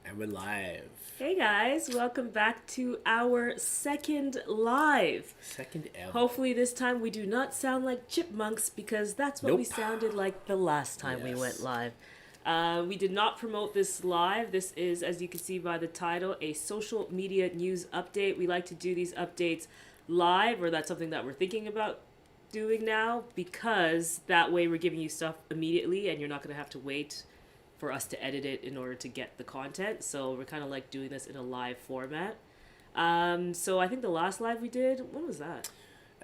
And we're live. Hey guys, welcome back to our second live. Second ever. Hopefully this time we do not sound like chipmunks because that's what we Nope. sounded like the last time we went Yes. live. We did not promote this live. This is, as you can see by the title, a social media news update. We like to do these updates live, or that's something that we're thinking about doing now, because that way we're giving you stuff immediately and you're not going to have to wait for us to edit it in order to get the content. So we're kind of like doing this in a live format. So I think the last live we did, when was that?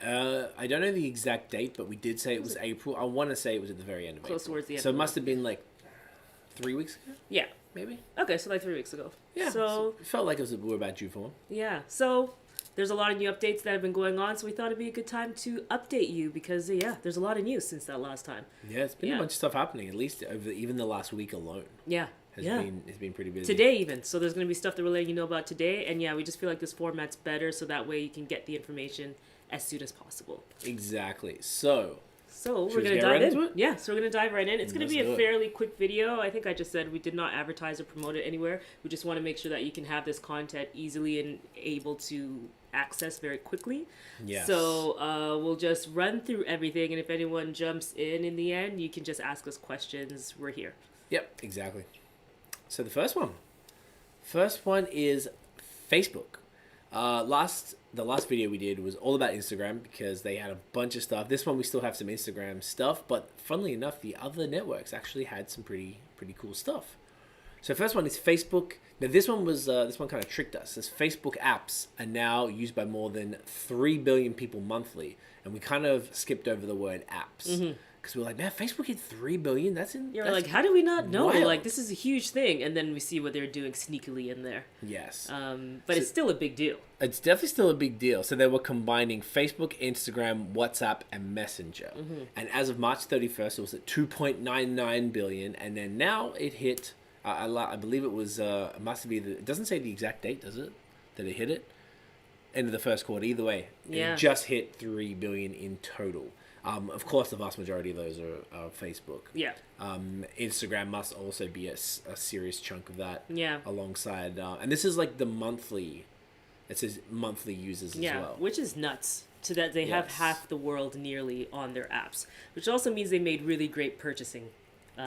I don't know the exact date, but we did say it was April. I want to say it was at the very end of Close April. towards the end So of it the must have been like 3 weeks ago, Yeah. maybe? Okay, so like 3 weeks ago. Yeah. So it felt like we were about due for one. yeah. So there's a lot of new updates that have been going on. So we thought it'd be a good time to update you because there's a lot of news since that last time. Yeah, it's been a bunch of stuff happening, at least over even the last week alone. Yeah. It's been pretty busy. Today even. So there's going to be stuff that we're letting you know about today. And yeah, we just feel like this format's better so that way you can get the information as soon as possible. Exactly. So So Should we're we going to get dive right in. into it? Yeah, so we're going to dive right in. It's going to Let's be do a it. fairly quick video. I think I just said we did not advertise or promote it anywhere. We just want to make sure that you can have this content easily and able to access very quickly. Yes. So we'll just run through everything. And if anyone jumps in the end, you can just ask us questions. We're here. Yep, exactly. So the first one is Facebook. The last video we did was all about Instagram because they had a bunch of stuff. This one we still have some Instagram stuff, but funnily enough, the other networks actually had some pretty cool stuff. So first one is Facebook. Now this one kind of tricked us. This Facebook apps are now used by more than 3 billion people monthly, and we kind of skipped over the word apps. Because we're like, man, Facebook hit 3 billion? That's Like, how do we not know? wild. Like, this is a huge thing. And then we see what they're doing sneakily in there. Yes. But it's still a big deal. It's definitely still a big deal. So they were combining Facebook, Instagram, WhatsApp, and Messenger. And as of March 31st, it was at 2.99 billion. And then now it hit, I believe it was, it must be, it doesn't say the exact date, does it? That it hit it? End of the first quarter. Either way, Yeah. it just hit 3 billion in total. Of course, the vast majority of those are Facebook. Yeah. Instagram must also be a serious chunk of that. Yeah. Alongside, and this is like the monthly. It says monthly users as well. Which is nuts. To that they have Yes. half the world nearly on their apps, which also means they made really great purchasing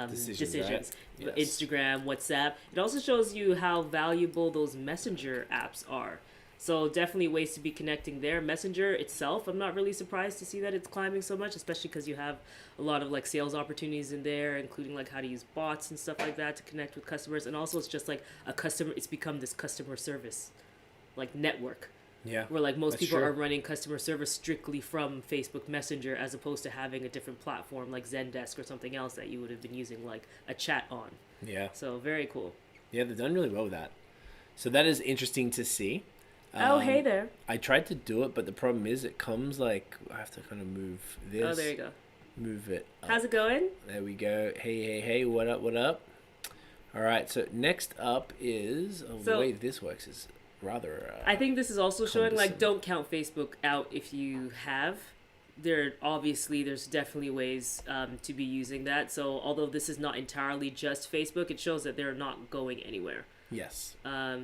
decisions. right? Yes. Instagram, WhatsApp. It also shows you how valuable those messenger apps are. So definitely ways to be connecting there. Messenger itself, I'm not really surprised to see that it's climbing so much, especially because you have a lot of like sales opportunities in there, including like how to use bots and stuff like that to connect with customers. And also it's just like it's become this customer service like network. Yeah. Where like most that's people true. are running customer service strictly from Facebook Messenger as opposed to having a different platform like Zendesk or something else that you would have been using like a chat on. Yeah. So very cool. Yeah, they've done really well with that. So that is interesting to see. Oh, hey there. I tried to do it, but the problem is it comes like I have to kind of move this. Oh, there you go. Move it up. How's it going? There we go. Hey, what up? All right, so next up is the way this works is rather I think this is also showing like cumbersome. don't count Facebook out if you have. There's definitely ways to be using that. So although this is not entirely just Facebook, it shows that they're not going anywhere. Yes.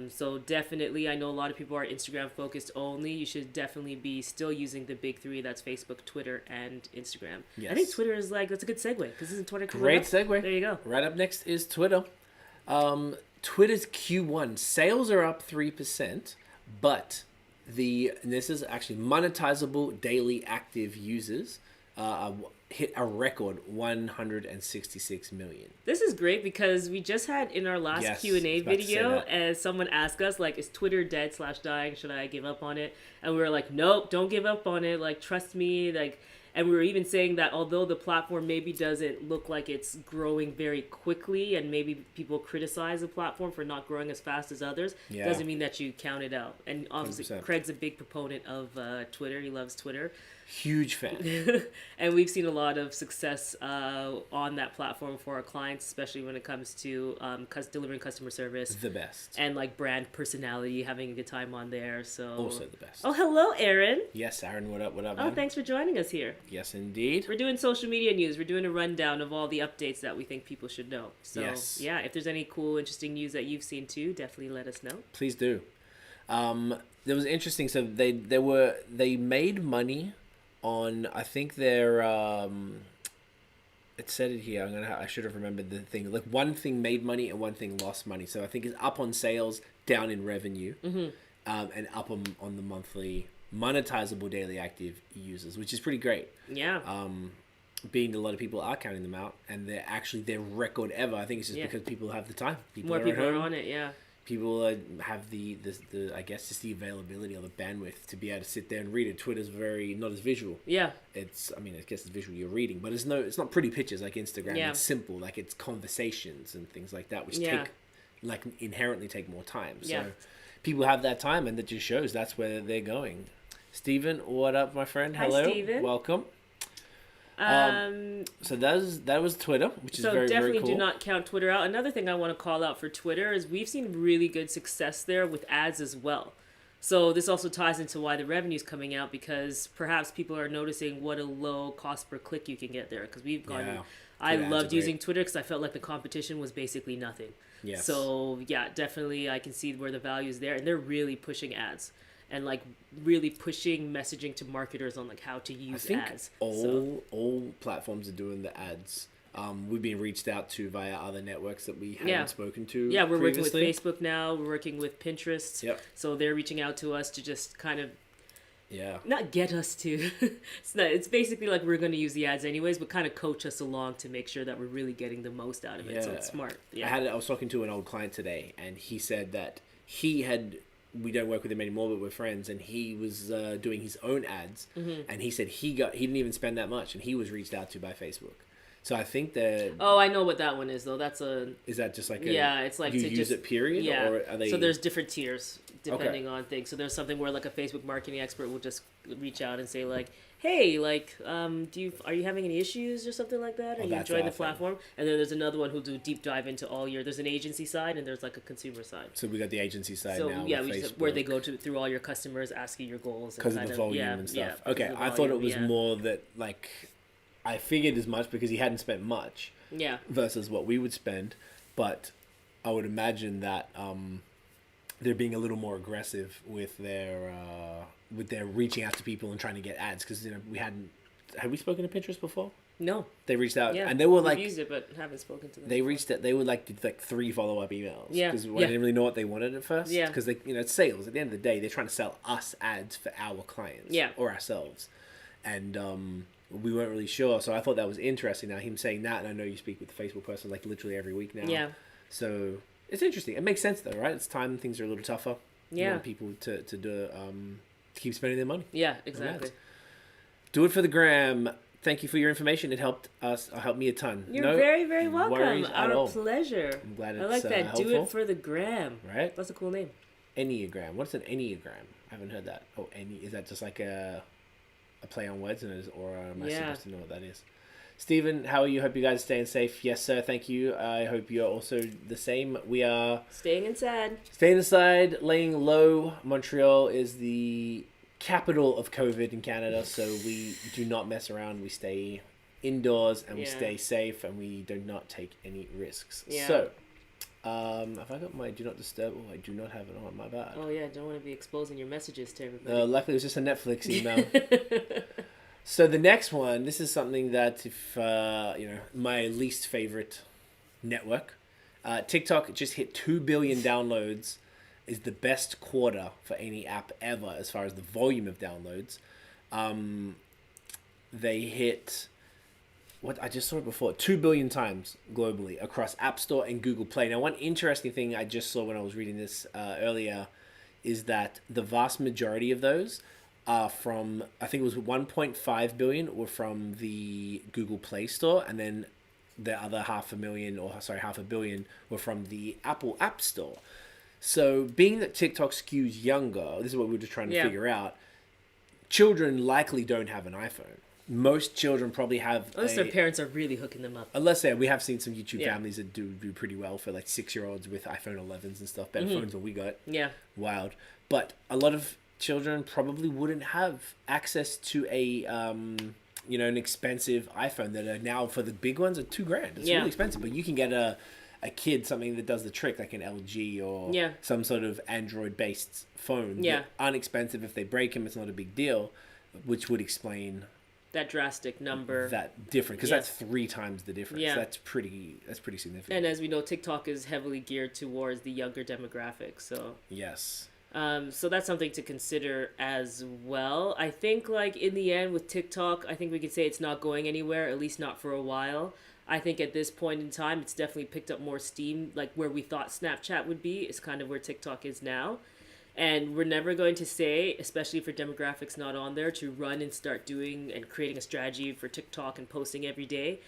So definitely, I know a lot of people are Instagram focused only. You should definitely be still using the big three. That's Facebook, Twitter, and Instagram. Yes. I think Twitter is that's a good segue because isn't Twitter coming Great up? segue. There you go. Right up next is Twitter. Twitter's Q1 sales are up 3%, but this is actually monetizable daily active users hit a record 166 million. This is great because we just had in our last Yes, Q&A I was about to say video, that. as someone asked us, like, is Twitter dead / dying? Should I give up on it? And we were like, nope, don't give up on it. Like, trust me. Like, and we were even saying that although the platform maybe doesn't look like it's growing very quickly, and maybe people criticize the platform for not growing as fast as others, Yeah. doesn't mean that you count it out. And obviously, 100%. Craig's a big proponent of Twitter. He loves Twitter. Huge fan. And we've seen a lot of success on that platform for our clients, especially when it comes to delivering customer service. The best. And like brand personality, having a good time on there. So Also the best. Oh, hello, Aaron. Yes, Aaron, what up, man? Oh, thanks for joining us here. Yes, indeed. We're doing social media news. We're doing a rundown of all the updates that we think people should know. So Yes. yeah, if there's any cool, interesting news that you've seen too, definitely let us know. Please do. There was interesting. So they made money on, I think their it said it here. I should have remembered the thing. Like one thing made money and one thing lost money. So I think it's up on sales, down in revenue, and up on the monthly monetizable daily active users, which is pretty great. Yeah. Being a lot of people are counting them out, and they're actually their record ever. I think it's just because people have the time. More people are on it. Yeah. People have the I guess just the availability or the bandwidth to be able to sit there and read it. Twitter's very not as visual. Yeah. I guess it's visual you're reading, but it's not pretty pictures like Instagram. Yeah. It's simple, like it's conversations and things like that, which inherently take more time. So people have that time, and that just shows that's where they're going. Steven, what up, my friend? Hello. Hi, Steven. Welcome. So that was Twitter, which is very, definitely very cool. do not count Twitter out. Another thing I want to call out for Twitter is we've seen really good success there with ads as well. So this also ties into why the revenue's coming out, because perhaps people are noticing what a low cost per click you can get there. Because we've gone, I loved using Twitter because I felt like the competition was basically nothing. Yes. So yeah, definitely I can see where the value is there, and they're really pushing ads. And like really pushing messaging to marketers on like how to use ads. All platforms are doing the ads. We've been reached out to via other networks that we haven't spoken to. Yeah, we're previously. working with Facebook now. We're working with Pinterest. Yep. So they're reaching out to us to just kind of not get us to. It's basically like we're going to use the ads anyways, but kind of coach us along to make sure that we're really getting the most out of it. So it's smart. Yeah. I was talking to an old client today, and he said that we don't work with him anymore, but we're friends, and he was doing his own ads, and he said he didn't even spend that much, and he was reached out to by Facebook. So I think that... Oh, I know what that one is, though. Is that just like it's like you use it, period? Yeah. Or are they... So there's different tiers depending on things. So there's something where like a Facebook marketing expert will just reach out and say like, hey, like, are you having any issues or something like that? Are you enjoying the platform? And then there's another one who'll do deep dive into there's an agency side and there's like a consumer side. So we got the agency side now. So where they go through all your customers, asking your goals. Because of the volume and stuff. Okay, I thought it was more that like, I figured as much because he hadn't spent much. Yeah. Versus what we would spend, but I would imagine that they're being a little more aggressive with their reaching out to people and trying to get ads, because had we spoken to Pinterest before? No. They reached out and they were like, used it but haven't spoken to them. They reached out. They would like 3 follow-up emails. Yeah. Because I didn't really know what they wanted at first. Yeah. Because it's sales. At the end of the day, they're trying to sell us ads for our clients. Yeah. Or ourselves, and we weren't really sure. So I thought that was interesting. Now him saying that, and I know you speak with the Facebook person like literally every week now. Yeah. So it's interesting. It makes sense though, right? It's time things are a little tougher. Yeah. You want people to do to keep spending their money. Yeah, exactly. Do it for the gram. Thank you for your information. It helped me a ton. You're very, very welcome. Our pleasure. I'm glad it's I like that. helpful. Do it for the gram. Right? That's a cool name. Enneagram. What's an enneagram? I haven't heard that. Oh, is that just like a play on words, or am I supposed to know what that is? Stephen, how are you? Hope you guys are staying safe. Yes, sir. Thank you. I hope you are also the same. We are staying inside. Staying inside, laying low. Montreal is the capital of COVID in Canada, so we do not mess around. We stay indoors and we stay safe, and we do not take any risks. Yeah. So, have I got my do not disturb? Oh, I do not have it on. My bad. Oh yeah, don't want to be exposing your messages to everybody. Luckily, it was just a Netflix email. So the next one, this is something that if my least favorite network, TikTok just hit 2 billion downloads. Is the best quarter for any app ever as far as the volume of downloads. They hit, I just saw it before, 2 billion times globally across App Store and Google Play. Now, one interesting thing I just saw when I was reading this earlier is that the vast majority of those are from, I think it was 1.5 billion were from the Google Play Store, and then the other half a billion were from the Apple App Store. So being that TikTok skews younger, this is what we were just trying to figure out, children likely don't have an iPhone. Most children probably have Unless their parents are really hooking them up. Unless we have seen some YouTube families that do pretty well for like 6-year-olds with iPhone 11s and stuff. Better phones than we got. Yeah. Wild. But a lot of children probably wouldn't have access to a an expensive iPhone that are now, for the big ones, are $2,000. It's really expensive, but you can get a kid something that does the trick, like an LG or some sort of Android based phone. Yeah. That aren't expensive. If they break them, it's not a big deal, which would explain that drastic number. That different, because that's 3 times the difference. Yeah. That's pretty significant. And as we know, TikTok is heavily geared towards the younger demographic. So yes. So that's something to consider as well. I think, like, in the end with TikTok, I think we could say it's not going anywhere, at least not for a while. I think at this point in time, it's definitely picked up more steam. Like, where we thought Snapchat would be is kind of where TikTok is now. And we're never going to say, especially for demographics not on there, to run and start doing and creating a strategy for TikTok and posting every day.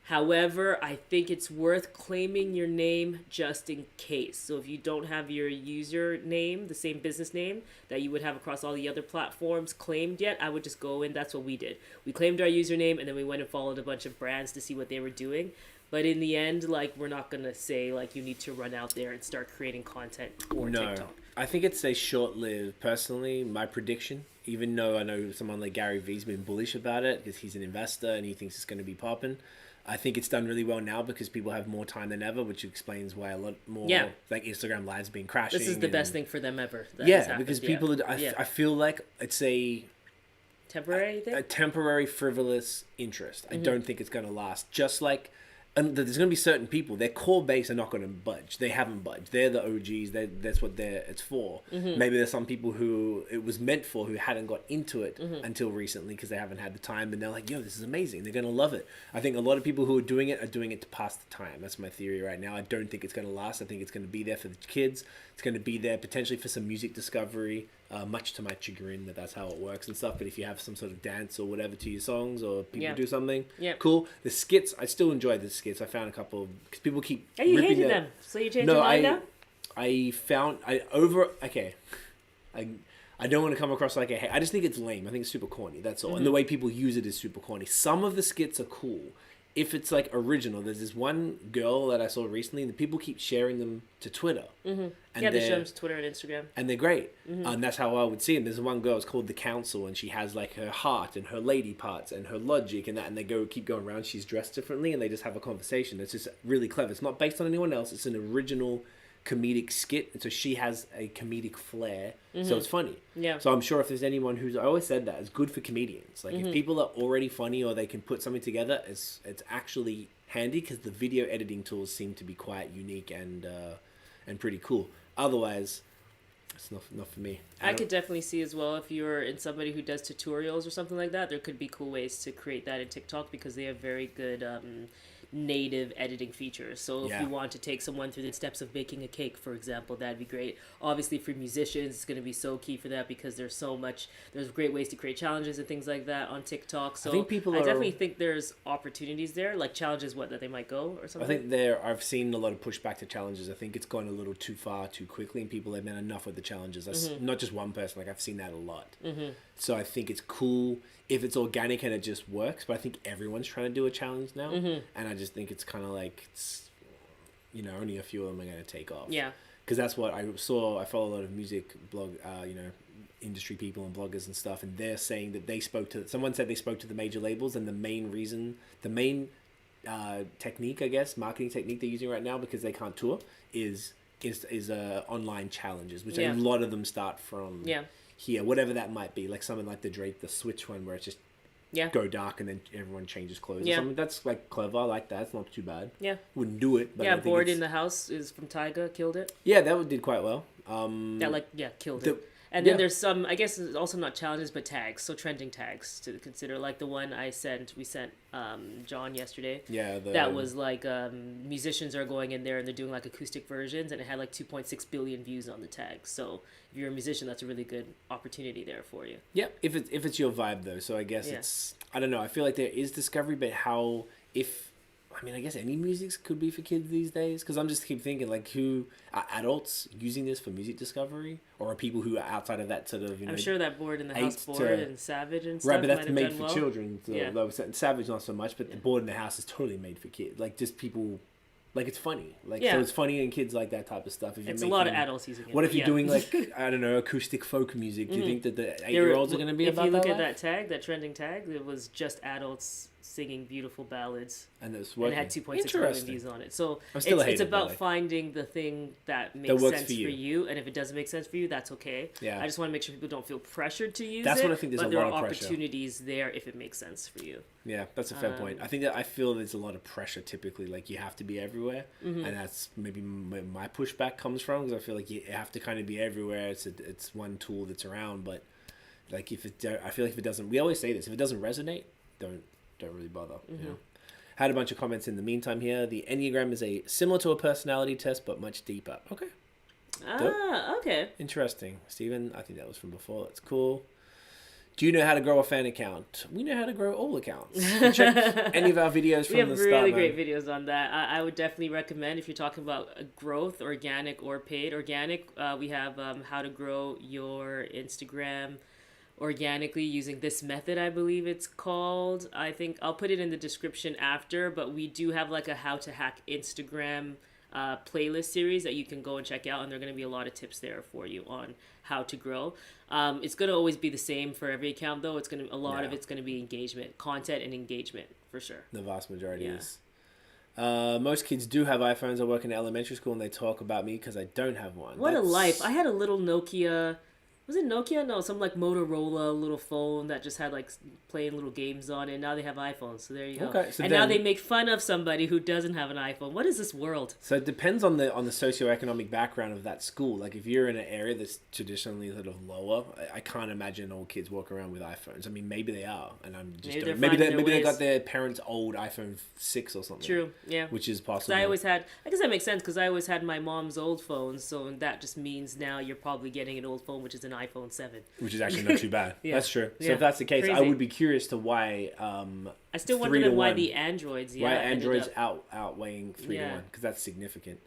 However, I think it's worth claiming your name just in case. So if you don't have your username, the same business name that you would have across all the other platforms claimed yet, I would just go in. That's what we did. We claimed our username, and then we went and followed a bunch of brands to see what they were doing. But in the end, like, we're not going to say, like, you need to run out there and start creating content for TikTok. I think it's a short-lived, personally, my prediction, even though I know someone like Gary Vee's been bullish about it because he's an investor and he thinks it's going to be popping. I think it's done really well now because people have more time than ever, which explains why a lot more, like, Instagram Live's been crashing. This is the best thing for them ever. Because people, I feel like it's a temporary frivolous interest. I don't think it's going to last. Just like, and there's going to be certain people, their core base are not going to budge. They haven't budged. They're the OGs. That's what it's for. Maybe there's some people who it was meant for who hadn't got into it until recently because they haven't had the time, and they're like, yo, this is amazing. They're going to love it. I think a lot of people who are doing it to pass the time. That's my theory right now. I don't think it's going to last. I think it's going to be there for the kids. It's going to be there potentially for some music discovery, much to my chagrin that's how it works and stuff. But if you have some sort of dance or whatever to your songs, or people do something, cool. The skits, I still enjoy the skits. I found a couple because people keep. Are you hating them? So you changed your mind now? I don't want to come across like a hate. I just think it's lame. I think it's super corny. That's all. And the way people use it is super corny. Some of the skits are cool. If it's like original, there's this one girl that I saw recently, and the people keep sharing them to Twitter. And they share them to Twitter and Instagram. And they're great. And that's how I would see them. There's one girl, it's called The Council, and she has like her heart and her lady parts and her logic and that, and they keep going around. She's dressed differently, and they just have a conversation. It's just really clever. It's not based on anyone else. It's an original comedic skit, and so she has a comedic flair, so it's funny. So I'm sure if there's anyone who's, I always said that, it's good for comedians. Like if people are already funny or they can put something together, it's actually handy because the video editing tools seem to be quite unique and pretty cool. Otherwise, it's not for me. I could definitely see as well, if you're in somebody who does tutorials or something like that, there could be cool ways to create that in TikTok because they have very good native editing features. So if you want to take someone through the steps of baking a cake, for example, that'd be great. Obviously for musicians, it's going to be so key for that because there's great ways to create challenges and things like that on TikTok. So I definitely think there's opportunities there, like challenges that they might go or something. I think I've seen a lot of pushback to challenges. I think it's gone a little too far too quickly, and people have been enough with the challenges. Not just one person, like I've seen that a lot. So I think it's cool if it's organic and it just works, but I think everyone's trying to do a challenge now, and I just think it's kind of like, only a few of them are going to take off. Yeah. Because that's what I saw. I follow a lot of music blog, industry people and bloggers and stuff, and they're saying that someone said they spoke to the major labels, and the main technique, I guess, marketing technique they're using right now because they can't tour is online challenges, which a lot of them start from here, whatever that might be, like something like the Drake, the Switch one, where it's just go dark and then everyone changes clothes. Or something that's like clever, I like that. It's not too bad. Wouldn't do it, but Bored in the House is from Tyga, killed it. That did quite well. Killed it. And then there's some, I guess it's also not challenges, but tags. So trending tags to consider, like the one we sent John yesterday. That was like musicians are going in there and they're doing like acoustic versions, and it had like 2.6 billion views on the tag. So if you're a musician, that's a really good opportunity there for you. Yeah, if it's your vibe though. So I guess it's, I don't know. I feel like there is discovery, but if I mean, I guess any music could be for kids these days. Because I'm just keep thinking, like, who are adults using this for music discovery, or are people who are outside of that sort of, I'm sure that Bored in the House board and Savage and stuff right? But that's might have made done for well. children. So Yeah. Savage not so much, but the Board in the House is totally made for kids. Like just people, like it's funny. Like Yeah. so, it's funny and kids like that type of stuff. If you're It's making, a lot of adults using it. What if you're yeah. doing like I don't know acoustic folk music? Do you think that the 8-year-olds are going to be If about you look that at life? that tag, that trending tag, it was just adults singing beautiful ballads. And it's And working. it had 2.6 million views on it. So I'm still a it's hater, about but, like, finding the thing that makes works sense for for you. you. And if it doesn't make sense for you, that's okay. Yeah. I just want to make sure people don't feel pressured to use That's it. what I think there's but a there lot are of pressure. opportunities there if it makes sense for you. Yeah, that's a fair point. I think that I feel there's a lot of pressure typically. Like you have to be everywhere, and that's maybe where my pushback comes from because I feel like you have to kind of be everywhere. It's one tool that's around, but like I feel like if it doesn't, we always say this: if it doesn't resonate, don't really bother. You know? Had a bunch of comments in the meantime here. The Enneagram is similar to a personality test, but much deeper. Okay, Okay. interesting, Stephen. I think that was from before. That's cool. Do you know how to grow a fan account? We know how to grow all accounts. Check any of our videos from We have the really start. great videos on that. I would definitely recommend if you're talking about growth, organic or paid. Organic, we have how to grow your Instagram organically using this method, I believe it's called. I think I'll put it in the description after, but we do have like a how to hack Instagram playlist series that you can go and check out, and there are going to be a lot of tips there for you on how to grow. It's going to always be the same for every account though. A lot of it's going to be engagement, content and engagement for sure. The vast majority is. Most kids do have iPhones. I work in elementary school and they talk about me because I don't have one. What a life. I had a little Nokia. Was it Nokia? No, some like Motorola little phone that just had like playing little games on it. Now they have iPhones, so there you go. Okay, so and now they make fun of somebody who doesn't have an iPhone. What is this world? So it depends on the socioeconomic background of that school. Like if you're in an area that's traditionally sort of lower, I can't imagine all kids walk around with iPhones. I mean, maybe they are, and I'm just Maybe don't. they're finding Maybe their they got ways. their parents' old iPhone 6 or something. True, yeah. Which is 'Cause possible. I guess that makes sense because I always had my mom's old phone, so that just means now you're probably getting an old phone, which is an iPhone 7. Which is actually not too bad. Yeah. That's true. So Yeah. if that's the case, I Crazy. would be curious to why. I still 3 wonder to then why 1. the Androids, Why ended Android's up- outweighing 3 to Yeah. 1 because that's significant.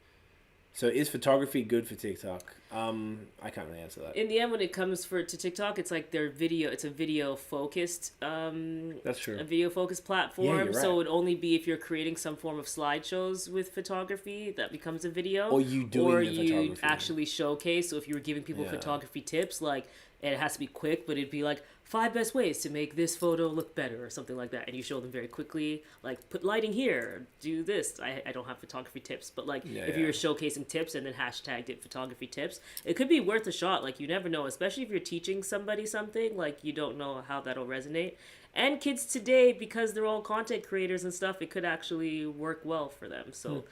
So is photography good for TikTok? I can't really answer that. In the end, when it comes to TikTok, it's like it's a video focused That's true. a video focused platform. Yeah, you're So right. it would only be if you're creating some form of slideshows with photography that becomes a video. Or you doing or the you photography. actually showcase. So if you were giving people Yeah. photography tips, like, and it has to be quick, but it'd be like 5 best ways to make this photo look better or something like that. And you show them very quickly, like put lighting here, do this. I don't have photography tips, but like if you were showcasing tips and then hashtagged it photography tips, it could be worth a shot. Like you never know, especially if you're teaching somebody something, like you don't know how that'll resonate. And kids today, because they're all content creators and stuff, it could actually work well for them. So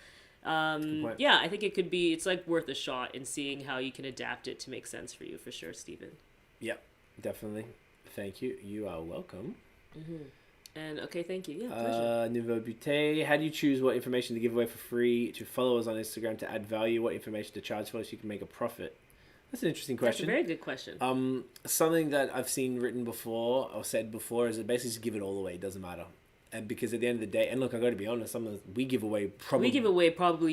yeah, I think it's like worth a shot in seeing how you can adapt it to make sense for you for sure, Stephen. Yep, definitely. Thank you. You are welcome. And okay, thank you. Yeah, pleasure. Nouveau Butte. How do you choose what information to give away for free to followers on Instagram to add value? What information to charge for so you can make a profit? That's an interesting That's a question. very good question. Something that I've seen written before or said before is that basically just give it all away. It doesn't matter. And because at the end of the day, and look, I got to be honest, we give away probably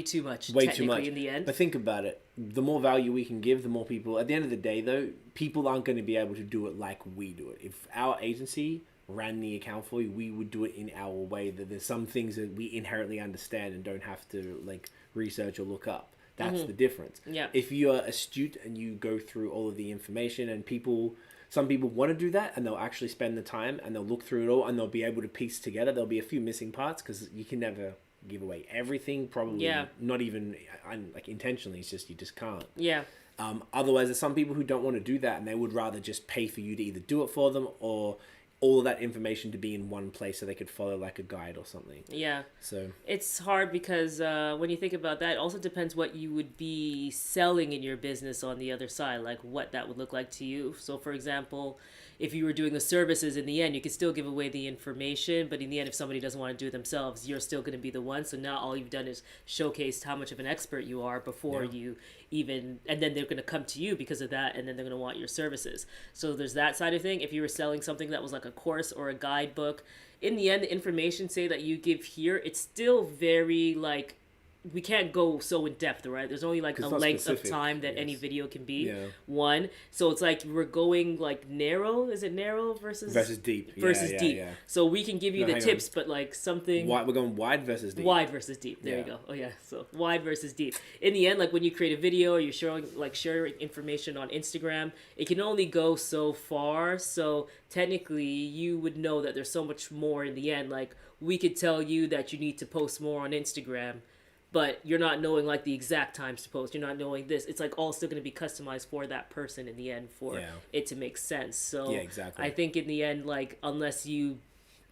too much. way technically too much in the end. But think about it. The more value we can give, the more people. At the end of the day, though, people aren't going to be able to do it like we do it. If our agency ran the account for you, we would do it in our way. That there's some things that we inherently understand and don't have to like research or look up. That's the difference. Yeah. If you are astute and you go through all of the information, and some people want to do that, and they'll actually spend the time and they'll look through it all and they'll be able to piece together. There'll be a few missing parts because you can never give away everything. Probably not even like intentionally. It's just you just can't. Yeah. Otherwise, there's some people who don't want to do that and they would rather just pay for you to either do it for them or all of that information to be in one place so they could follow like a guide or something. Yeah. So it's hard because when you think about that, it also depends what you would be selling in your business on the other side, like what that would look like to you. So for example, if you were doing the services in the end, you could still give away the information, but in the end, if somebody doesn't want to do it themselves, you're still going to be the one. So now all you've done is showcased how much of an expert you are before you even, and then they're going to come to you because of that, and then they're going to want your services. So there's that side of thing. If you were selling something that was like a course or a guidebook, in the end, the information, say, that you give here, it's still very, like, we can't go so in depth, right? There's only like a length specific of time that any video can be. Yeah. One, so it's like we're going like narrow. Is it narrow versus deep? Versus deep. Yeah. So we can give you the tips, but like something. We're going wide versus deep. Wide versus deep. There you go. Oh yeah. So wide versus deep. In the end, like when you create a video or you're sharing information on Instagram, it can only go so far. So technically, you would know that there's so much more in the end. Like we could tell you that you need to post more on Instagram, but you're not knowing like the exact times to post. You're not knowing this. It's like all still going to be customized for that person in the end for it to make sense. So exactly. I think in the end, like unless you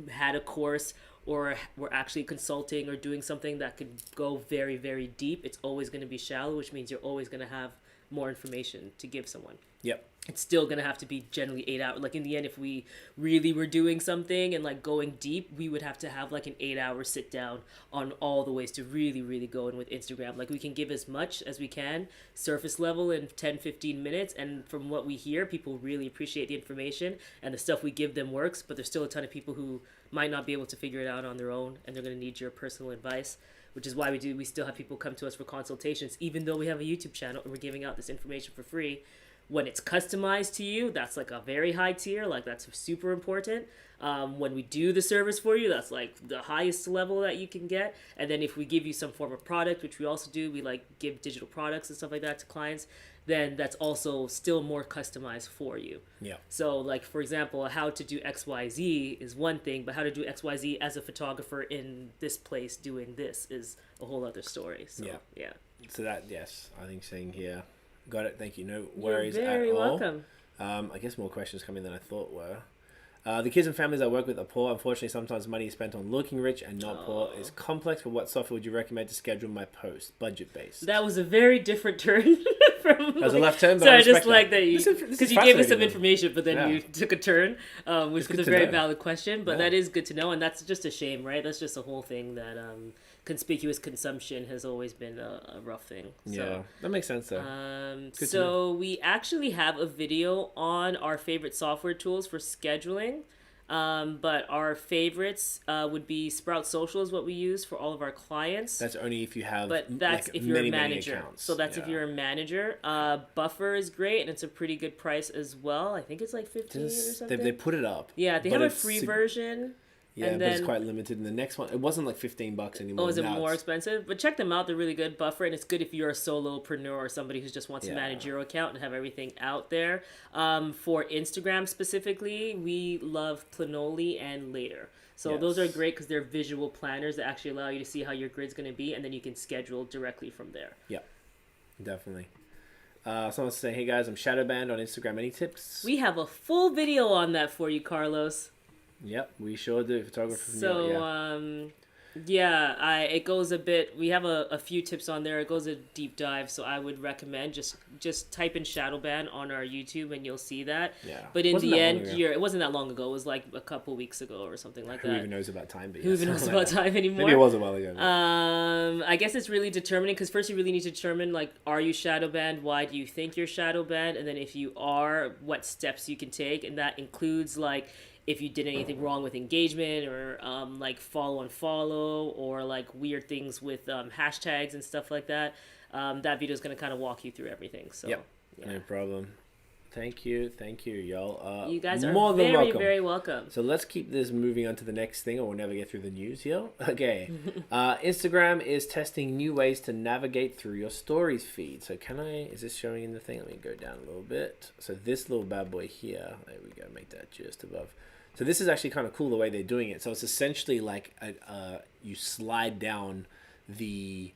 had a course or were actually consulting or doing something that could go very, very deep, it's always going to be shallow, which means you're always going to have more information to give someone. Yep. It's still going to have to be generally 8 hours. Like in the end, if we really were doing something and like going deep, we would have to have like an 8-hour sit down on all the ways to really, really go in with Instagram. Like we can give as much as we can, surface level in 10, 15 minutes. And from what we hear, people really appreciate the information and the stuff we give them works, but there's still a ton of people who might not be able to figure it out on their own, and they're going to need your personal advice, which is why we still have people come to us for consultations, even though we have a YouTube channel and we're giving out this information for free. When it's customized to you, that's like a very high tier, like that's super important. When we do the service for you, that's like the highest level that you can get. And then if we give you some form of product, which we also do, we like give digital products and stuff like that to clients, then that's also still more customized for you. Yeah. So like, for example, how to do XYZ is one thing, but how to do XYZ as a photographer in this place doing this is a whole other story. So, yeah. So that, yes, I think saying here, got it. Thank you. No worries You're very at all. welcome. I guess more questions coming than I thought were. The kids and families I work with are poor. Unfortunately, sometimes money is spent on looking rich and not poor. It's complex, but what software would you recommend to schedule my post? Budget-based. That was a very different turn from... That was a left turn, but I just like that you... Because you gave us some though. information, but then you took a turn, which was a very valid question. But that is good to know, and that's just a shame, right? That's just a whole thing that... conspicuous consumption has always been a rough thing. So, that makes sense though. So we actually have a video on our favorite software tools for scheduling. But our favorites would be Sprout Social is what we use for all of our clients. That's only if you have, but that's if you're a manager. So that's if you're a manager. Buffer is great, and it's a pretty good price as well. I think it's like 15 or something. They put it up. Yeah, they have a free version. Yeah, and but it's quite limited. And the next one, it wasn't like $15 anymore. Oh, is it more expensive? But check them out. They're really good. Buffer, and it's good if you're a solopreneur or somebody who just wants to manage your account and have everything out there. For Instagram specifically, we love Planoly and Later. So those are great because they're visual planners that actually allow you to see how your grid's going to be, and then you can schedule directly from there. Yeah, definitely. Someone's saying, hey guys, I'm shadow banned on Instagram. Any tips? We have a full video on that for you, Carlos. Yep, we sure do. Photographer from it goes a bit. We have a few tips on there. It goes a deep dive, so I would recommend just type in shadow ban on our YouTube and you'll see that. Yeah. But in the end, it wasn't that long ago. It was like a couple weeks ago or something like that. Who even knows about time? But who even knows about time anymore? Maybe it was a while ago. I guess it's really determining because first you really need to determine like, are you shadow banned? Why do you think you're shadow banned? And then if you are, what steps you can take, and that includes like, if you did anything wrong with engagement or like follow or like weird things with hashtags and stuff like that, that video is going to kind of walk you through everything. So, no problem. Thank you, y'all. You guys are more than very, welcome. very welcome. So let's keep this moving on to the next thing, or we'll never get through the news here. Okay. Instagram is testing new ways to navigate through your stories feed. So is this showing in the thing? Let me go down a little bit. So this little bad boy here, there we go, make that just above. So this is actually kind of cool the way they're doing it. So it's essentially like you slide down the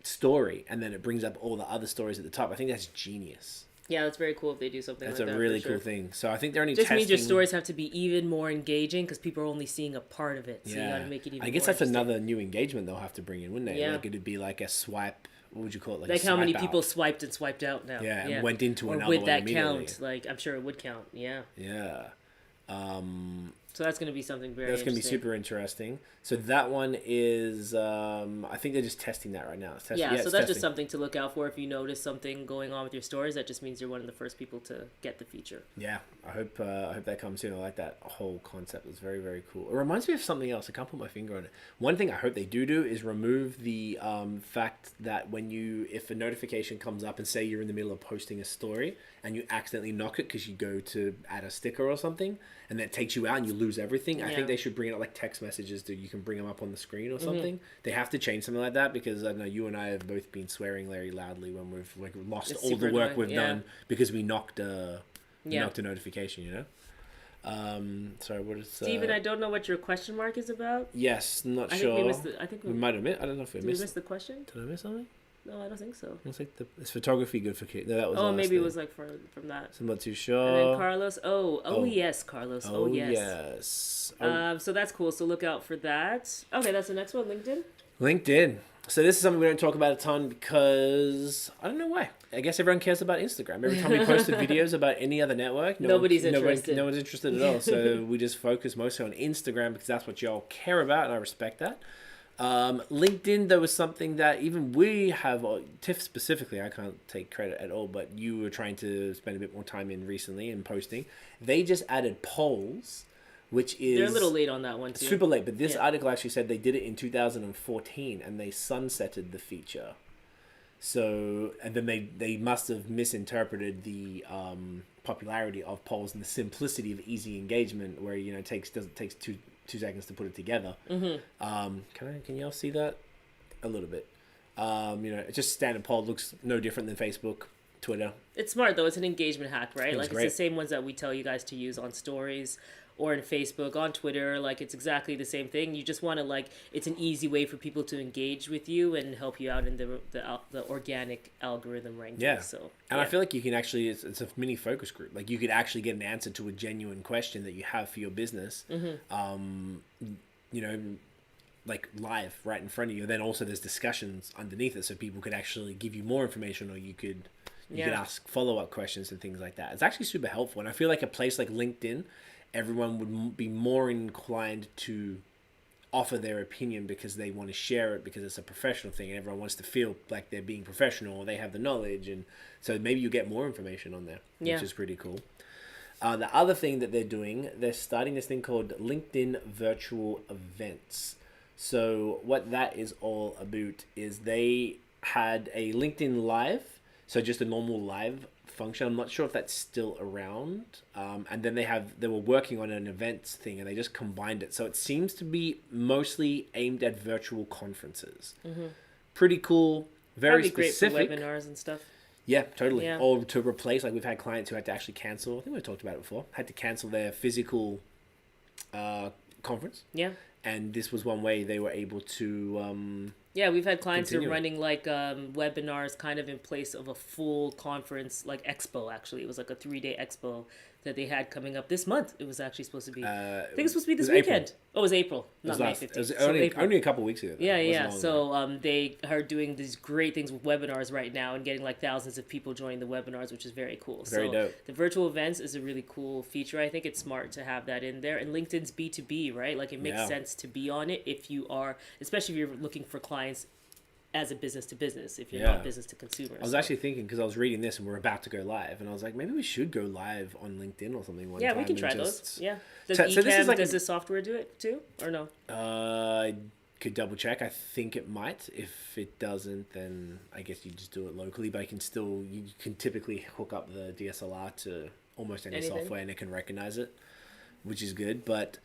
story and then it brings up all the other stories at the top. I think that's genius. Yeah, that's very cool if they do something like that. That's a really cool thing. So I think they're only just means your stories have to be even more engaging because people are only seeing a part of it. So you got to make it even more I guess that's another new engagement they'll have to bring in, wouldn't it? Yeah. Like it'd be like a swipe. What would you call it? Like how many people swiped and swiped out now. Yeah, and went into or another would one that immediately. count? Like I'm sure it would count. Yeah. Yeah. So that's going to be something very That's going to be interesting. super interesting. So that one is, I think they're just testing that right now. It's Yeah, so it's that's testing. just something to look out for. If you notice something going on with your stories, that just means you're one of the first people to get the feature. Yeah, I hope that comes soon. I like that whole concept. It's very, very cool. It reminds me of something else. I can't put my finger on it. One thing I hope they do is remove the fact that if a notification comes up and say you're in the middle of posting a story and you accidentally knock it because you go to add a sticker or something, and that takes you out and you lose everything. I think they should bring it up like text messages that you can bring them up on the screen or something. They have to change something like that, because I know you and I have both been swearing very loudly when we've lost all the work we've done because we knocked a notification, you know? Sorry, what is... Steven, I don't know what your question mark is about. Yes, not I sure. think we missed I think we might have missed... I don't know if we missed... Did we miss the question? Did I miss something? No, I don't think so. It's like is photography good for kids? No, that was maybe it was like from that. So I'm not too sure. And then Carlos. Oh yes, Carlos. Oh yes. Yes. So that's cool. So look out for that. Okay, that's the next one. LinkedIn. So this is something we don't talk about a ton because I don't know why. I guess everyone cares about Instagram. Every time we posted videos about any other network, nobody's interested. No one's interested at all. So we just focus mostly on Instagram because that's what y'all care about, and I respect that. LinkedIn, there was something that even we have, Tiff specifically, I can't take credit at all, but you were trying to spend a bit more time in recently in posting. They just added polls, which is... They're a little late on that one, too. Super late, but this article actually said they did it in 2014 and they sunsetted the feature. So, and then they must have misinterpreted the popularity of polls and the simplicity of easy engagement, where, you know, it takes two seconds to put it together. Can you all see that? A little bit. You know, it's just standard poll. Looks no different than Facebook, Twitter. It's smart though. It's an engagement hack, right? It's great. the same ones that we tell you guys to use on stories or in Facebook, on Twitter. Like, it's exactly the same thing. You just want to, it's an easy way for people to engage with you and help you out in the organic algorithm ranking. Yeah. So, and I feel like you can actually, it's a mini focus group. Like, you could actually get an answer to a genuine question that you have for your business. You know, like live right in front of you. And then also there's discussions underneath it, so people could actually give you more information, or you could ask follow-up questions and things like that. It's actually super helpful. And I feel like a place like LinkedIn, everyone would be more inclined to offer their opinion because they want to share it, because it's a professional thing and everyone wants to feel like they're being professional or they have the knowledge. And so maybe you get more information on there, which is pretty cool. The other thing that they're doing, they're starting this thing called LinkedIn Virtual Events. So what that is all about is they had a LinkedIn Live, so just a normal live function. I'm not sure if that's still around. And then they were working on an events thing and they just combined it. So it seems to be mostly aimed at virtual conferences. Pretty cool, very specific. Great for webinars and stuff. Yeah, totally. Yeah. Or to replace, like we've had clients who had to actually cancel, I think we talked about it before, had to cancel their physical conference. Yeah. And this was one way they were able to... we've had clients who are running webinars kind of in place of a full conference, like expo, actually. It was like a 3-day expo that they had coming up this month. It was actually supposed to be... I think it was supposed to be this weekend. April. Oh, it was April, not May 15th. It was only a couple weeks ago. Yeah. So they are doing these great things with webinars right now and getting thousands of people joining the webinars, which is very cool. Very dope. The virtual events is a really cool feature. I think it's smart to have that in there. And LinkedIn's B2B, right? Like, it makes sense to be on it if you are, especially if you're looking for clients as a business to business, if you're not business to consumer. I was actually thinking, because I was reading this and we're about to go live, and I was like, maybe we should go live on LinkedIn or something one time. Yeah, we can try those. Yeah. Does does this software do it too, or no? I could double check. I think it might. If it doesn't, then I guess you just do it locally, but you can typically hook up the DSLR to almost any software and it can recognize it, which is good. But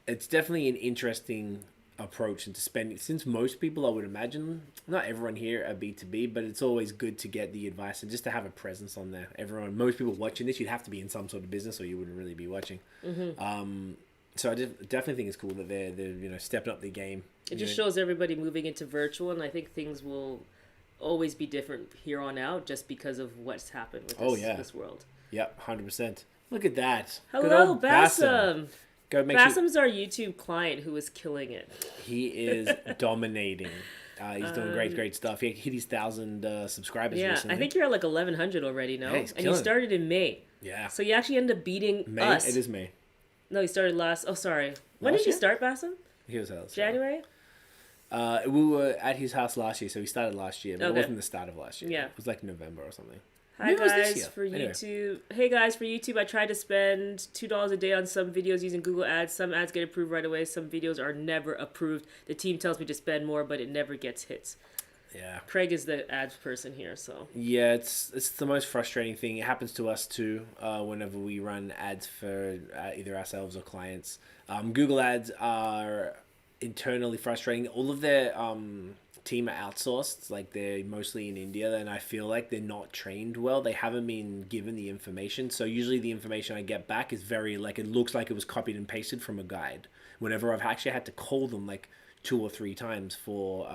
it's definitely an interesting approach, and to spend, since most people, I would imagine, not everyone here are B2B, but it's always good to get the advice and just to have a presence on there. Most people watching this, you'd have to be in some sort of business or you wouldn't really be watching. So I definitely think it's cool that they're stepping up the game. It just shows everybody moving into virtual, and I think things will always be different here on out just because of what's happened with this world. Yep, 100%. Look at that. Hello, Bassam. Bassam's our YouTube client who is killing it. He is dominating. He's doing great stuff. He hit his 1,000 subscribers recently. I think you're at 1,100 already, no? Yeah, and you started in May. Yeah. So you actually ended up beating us. It is May. No, he started last. Oh, sorry. When Last did you year? start, Bassam? He was else. January. We were at his house last year, so we started last year, but it Okay. wasn't the start of last year. Yeah. It was like November or something. Hi Maybe it was this guys year. for Anyway. YouTube. Hey guys for YouTube. I try to spend $2 a day on some videos using Google Ads. Some ads get approved right away. Some videos are never approved. The team tells me to spend more, but it never gets hits. Yeah. Craig is the ads person here, so. Yeah, it's the most frustrating thing. It happens to us too. Whenever we run ads for either ourselves or clients, Google Ads are internally frustrating. All of their team are outsourced. Like they're mostly in India, and I feel like they're not trained well. They haven't been given the information. So usually the information I get back is very like it looks like it was copied and pasted from a guide. Whenever I've actually had to call them like 2 or 3 times for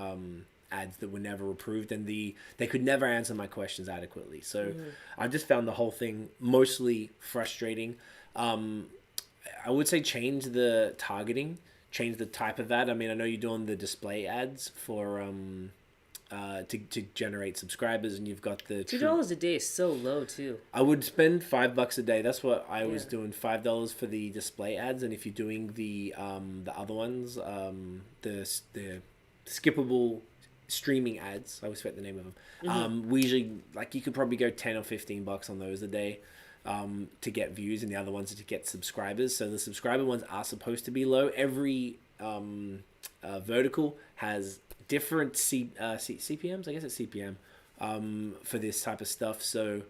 ads that were never approved, and they could never answer my questions adequately. So I've just found the whole thing mostly frustrating. I would say change the targeting, change the type of ad. I mean, I know you're doing the display ads for to generate subscribers, and you've got the $2 a day is so low too. I would spend $5 a day. That's what I was Yeah. doing. $5 for the display ads, and if you're doing the other ones, the skippable streaming ads, I always forget the name of them. We usually like you could probably go $10 or $15 on those a day to get views, and the other ones are to get subscribers. So the subscriber ones are supposed to be low. Every vertical has different CPMs. I guess it's CPM for this type of stuff. So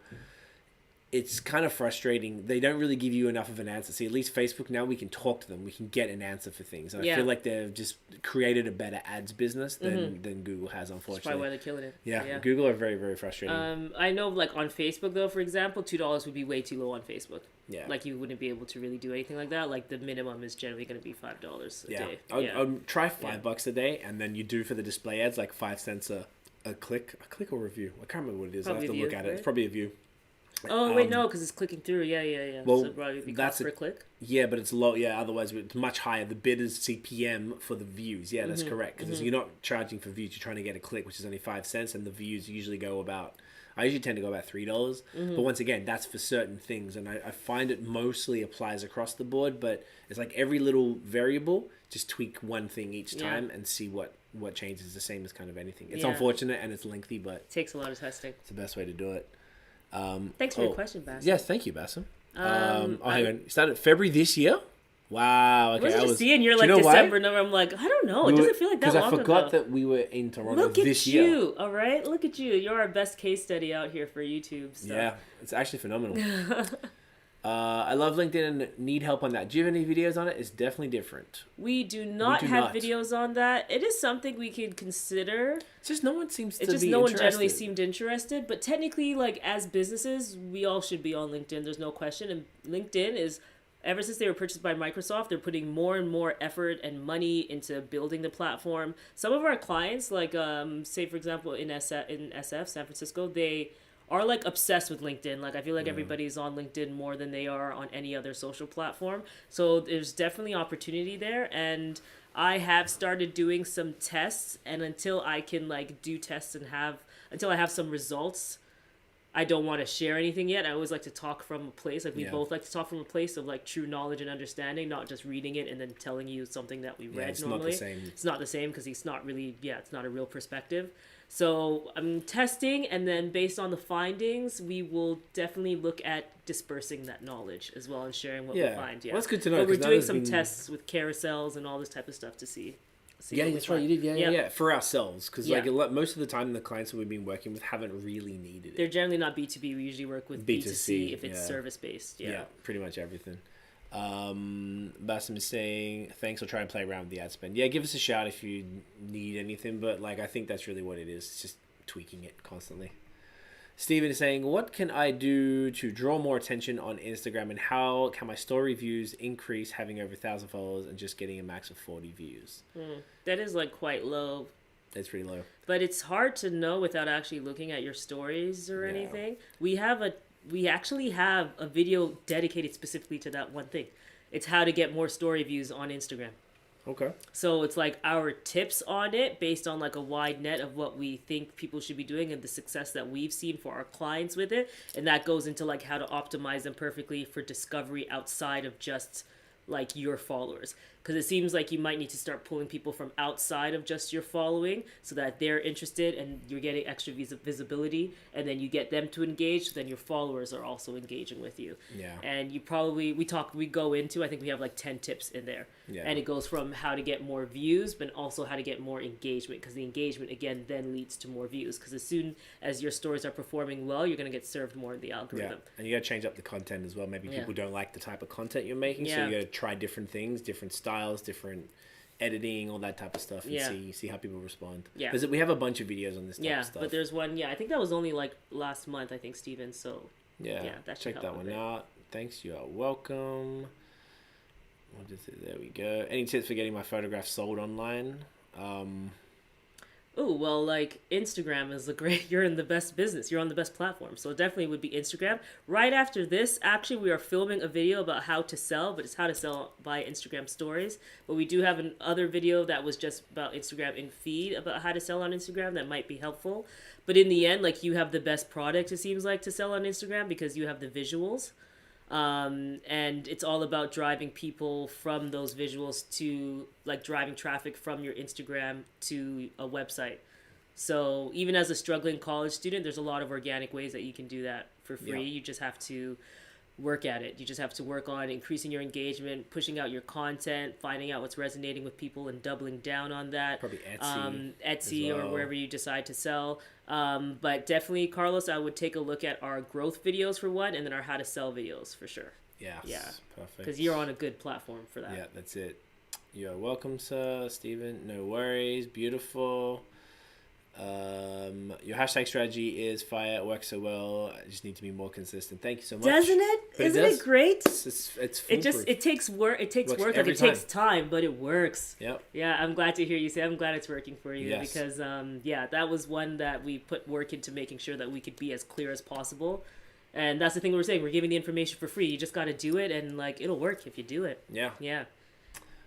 it's kind of frustrating. They don't really give you enough of an answer. See, at least Facebook now we can talk to them. We can get an answer for things. And I feel like they've just created a better ads business than Google has, That's unfortunately. probably why they're killing it. Yeah, Google are very, very frustrating. I know, like on Facebook though, for example, $2 would be way too low on Facebook. Yeah. Like you wouldn't be able to really do anything like that. Like the minimum is generally going to be $5 a day. I'd try $5 a day, and then you do for the display ads like 5 cents a click or review. I can't remember what it is. Probably I have to view, look at it. right? It's probably a view. Oh wait, no, because it's clicking through. Yeah. Well, so probably be that's cost per click. Yeah, but it's low. Yeah, otherwise it's much higher. The bid is CPM for the views. Yeah, that's correct. Because you're not charging for views. You're trying to get a click, which is only 5 cents, and the views usually go about. I usually tend to go about $3. But once again, that's for certain things, and I find it mostly applies across the board. But it's like every little variable, just tweak one thing each time and see what changes. The same as kind of anything. It's unfortunate and it's lengthy, but It takes a lot of testing. it's the best way to do it. Thanks for your question, Bass. Yes, thank you, Bassam. Hang on. You started February this year? Wow. Okay, I was just seeing your do like you know December why? number. I'm like, I don't know. It doesn't feel like that long Because I forgot ago. that we were in Toronto Look this at year. you, all right? Look at you. You're our best case study out here for YouTube stuff. Yeah, it's actually phenomenal. I love LinkedIn and need help on that. Do you have any videos on it? It's definitely different. We do not have videos on that. It is something we could consider. It's just no one seems to It's just be no one interested. generally seemed interested. But technically, like as businesses, we all should be on LinkedIn. There's no question. And LinkedIn is, ever since they were purchased by Microsoft, they're putting more and more effort and money into building the platform. Some of our clients, like say for example in SF, San Francisco, they are like obsessed with LinkedIn. Like I feel like everybody's on LinkedIn more than they are on any other social platform. So there's definitely opportunity there, and I have started doing some tests, and until I can like do tests and until I have some results, I don't want to share anything yet. I always like to talk from a place, like we both like to talk from a place of like true knowledge and understanding, not just reading it and then telling you something that we read normally. Not the same. It's not the same because it's not really, it's not a real perspective. So I'm testing, and then based on the findings, we will definitely look at dispersing that knowledge as well and sharing what we find. Yeah, Well, that's good to know. But we're 'cause now doing there's some been- tests with carousels and all this type of stuff to see. Yeah, what we that's right. find. You did. Yeah. For ourselves, because Yeah. like most of the time, the clients that we've been working with haven't really needed it. They're generally not B2B. We usually work with B2C if it's service based. Yeah, pretty much everything. Bassam is saying, thanks, I'll try and play around with the ad spend. Yeah, give us a shout if you need anything, but like I think that's really what it is. It's just tweaking it constantly. Steven is saying, what can I do to draw more attention on Instagram, and how can my story views increase having over 1,000 followers and just getting a max of 40 views? That is like quite low. It's pretty low. But it's hard to know without actually looking at your stories or anything. We actually have a video dedicated specifically to that one thing. It's how to get more story views on Instagram. Okay. So it's like our tips on it based on like a wide net of what we think people should be doing and the success that we've seen for our clients with it. And that goes into like how to optimize them perfectly for discovery outside of just like your followers, because it seems like you might need to start pulling people from outside of just your following so that they're interested and you're getting extra visibility, and then you get them to engage, so then your followers are also engaging with you. Yeah. And you probably we go into, I think we have like 10 tips in there. Yeah. And it goes from how to get more views, but also how to get more engagement, because the engagement again then leads to more views, because as soon as your stories are performing well, you're going to get served more in the algorithm. Yeah. And you got to change up the content as well. Maybe people don't like the type of content you're making, so Yeah. you got to try different things, different styles, different editing, all that type of stuff, and see how people respond. Yeah. Because we have a bunch of videos on this type of stuff. But there's one, I think that was only like last month, I think, Steven, so yeah, that should check help that a one bit. out. Thanks, you are welcome. What is it? There we go. Any tips for getting my photographs sold online? Oh, well, like Instagram is you're in the best business. You're on the best platform. So it definitely would be Instagram. Right after this, actually, we are filming a video about how to sell, but it's how to sell by Instagram stories. But we do have another video that was just about Instagram in feed, about how to sell on Instagram. That might be helpful. But in the end, like, you have the best product, it seems like, to sell on Instagram, because you have the visuals. And it's all about driving people from those visuals to, like, driving traffic from your Instagram to a website. So even as a struggling college student, there's a lot of organic ways that you can do that for free. Yeah. You just have to work at it. You just have to work on increasing your engagement, pushing out your content, finding out what's resonating with people, and doubling down on that. Probably Etsy. Etsy as well. or wherever you decide to sell. But definitely, Carlos, I would take a look at our growth videos for one, and then our how to sell videos for sure. Yes. Yeah. Perfect. Because you're on a good platform for that. Yeah, that's it. You're welcome, sir. Steven, no worries. Beautiful. Your hashtag strategy is fire. It works so well. I just need to be more consistent. Thank you so much. Doesn't it? But Isn't it great? It's foolproof. It takes work. It takes Works work. Like, every it takes time, but it works. Yep. Yeah, I'm glad to hear you say. I'm glad it's working for you, Yes. because that was one that we put work into, making sure that we could be as clear as possible. And that's the thing we're saying. We're giving the information for free. You just got to do it, and like, it'll work if you do it. Yeah. Yeah.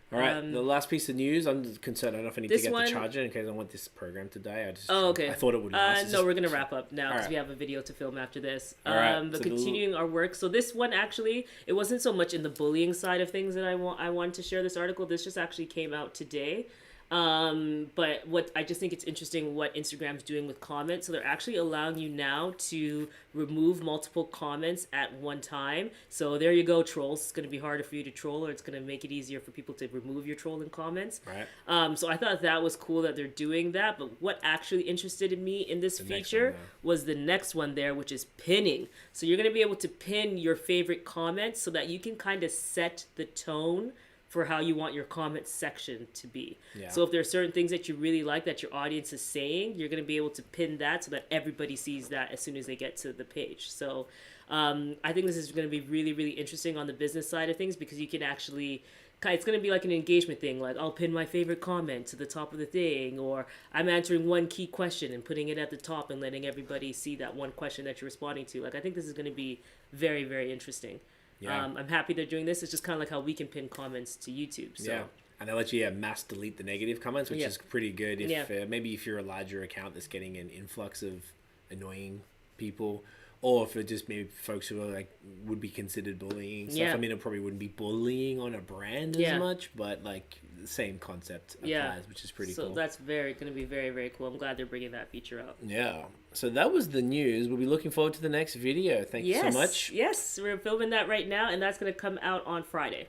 All right. The last piece of news. I'm concerned. I don't know if I need to This get one- the charger in case I want this program to die. Okay. I thought it would last. No, we're gonna wrap up now, because Alright. we have a video to film after this. All right, But so the- continuing our work. So this one, actually, it wasn't so much in the bullying side of things that I wanted to share this article. This just actually came out today. But what I just think it's interesting what Instagram's doing with comments. So they're actually allowing you now to remove multiple comments at one time. So there you go, trolls. It's going to be harder for you to troll, or it's going to make it easier for people to remove your trolling comments. Right. So I thought that was cool that they're doing that. But what actually interested me in this feature was the next one there, which is pinning. So you're going to be able to pin your favorite comments so that you can kind of set the tone for how you want your comment section to be. Yeah. So if there are certain things that you really like that your audience is saying, you're going to be able to pin that so that everybody sees that as soon as they get to the page. So I think this is going to be really, really interesting on the business side of things, because you can actually, it's going to be like an engagement thing. Like, I'll pin my favorite comment to the top of the thing, or I'm answering one key question and putting it at the top and letting everybody see that one question that you're responding to. Like, I think this is going to be very, very interesting. Yeah. I'm happy they're doing this. It's just kind of like how we can pin comments to YouTube. So. Yeah. And they let you mass delete the negative comments, which is pretty good. If maybe if you're a larger account that's getting an influx of annoying people, or for just maybe folks who are like would be considered bullying stuff. I mean, it probably wouldn't be bullying on a brand as much, but like the same concept applies, which is pretty cool. So that's going to be very, very cool. I'm glad they're bringing that feature out. Yeah. So that was the news. We'll be looking forward to the next video. Thank you so much. Yes, we're filming that right now, and that's going to come out on Friday.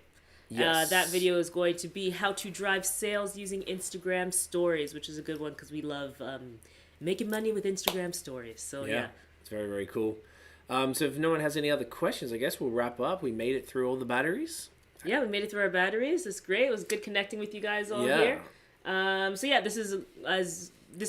Yes. That video is going to be how to drive sales using Instagram stories, which is a good one because we love making money with Instagram stories. So yeah. It's very, very cool. So if no one has any other questions, I guess we'll wrap up. We made it through all the batteries. Yeah, we made it through our batteries. It's great. It was good connecting with you guys all here. So yeah, this is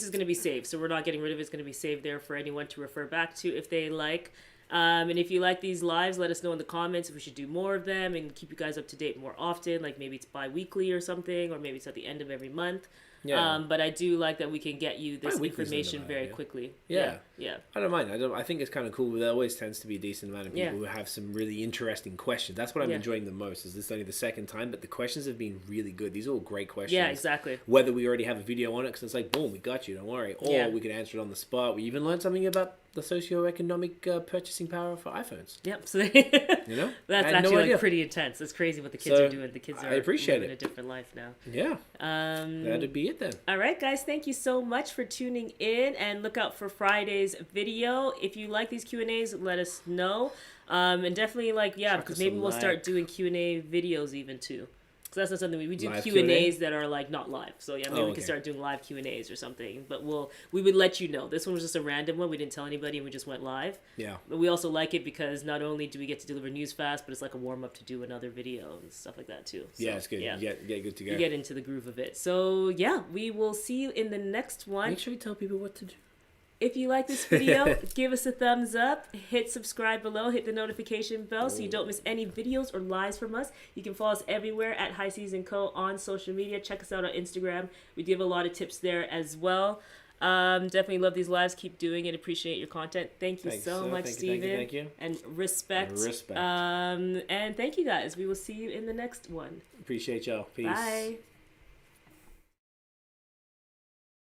going to be saved. So we're not getting rid of it. It's going to be saved there for anyone to refer back to if they like. And if you like these lives, let us know in the comments if we should do more of them and keep you guys up to date more often. Like maybe it's bi-weekly or something, or maybe it's at the end of every month. Yeah. But I do like that we can get you this information very quickly. Yeah. I don't mind. I think it's kind of cool. There always tends to be a decent amount of people who have some really interesting questions. That's what I'm enjoying the most. Is this only the second time? But the questions have been really good. These are all great questions. Yeah, exactly. Whether we already have a video on it, because it's like, boom, we got you. Don't worry. Or we could answer it on the spot. We even learned something about the socioeconomic purchasing power for iPhones. Yep. So You know, that's I had no actually idea. like pretty intense. It's crazy what the kids So, are doing. The kids I are appreciate living it. a different life now. Yeah, that'd be it then. All right, guys, thank you so much for tuning in, and look out for Friday's video. If you like these Q&As, let us know. And definitely, Chuck because us maybe a we'll start like. doing Q&A videos even too. So that's not something we do Live Q&As Q&A? that are not live. So yeah, maybe we okay. can start doing live Q&As or something. But we would let you know. This one was just a random one. We didn't tell anybody, and we just went live. Yeah. But we also like it because not only do we get to deliver news fast, but it's like a warm up to do another video and stuff like that too. So, Yeah, it's good. Yeah. You get good to go. You get into the groove of it. So yeah, we will see you in the next one. Make sure you tell people what to do. If you like this video, give us a thumbs up, hit subscribe below, hit the notification bell so you don't miss any videos or lives from us. You can follow us everywhere at High Season Co. on social media. Check us out on Instagram. We give a lot of tips there as well. Definitely love these lives. Keep doing it. Appreciate your content. Thank you Thanks, so sir. much, Thank you, Steven. thank you. And respect. Respect. And thank you guys. We will see you in the next one. Appreciate y'all. Peace. Bye.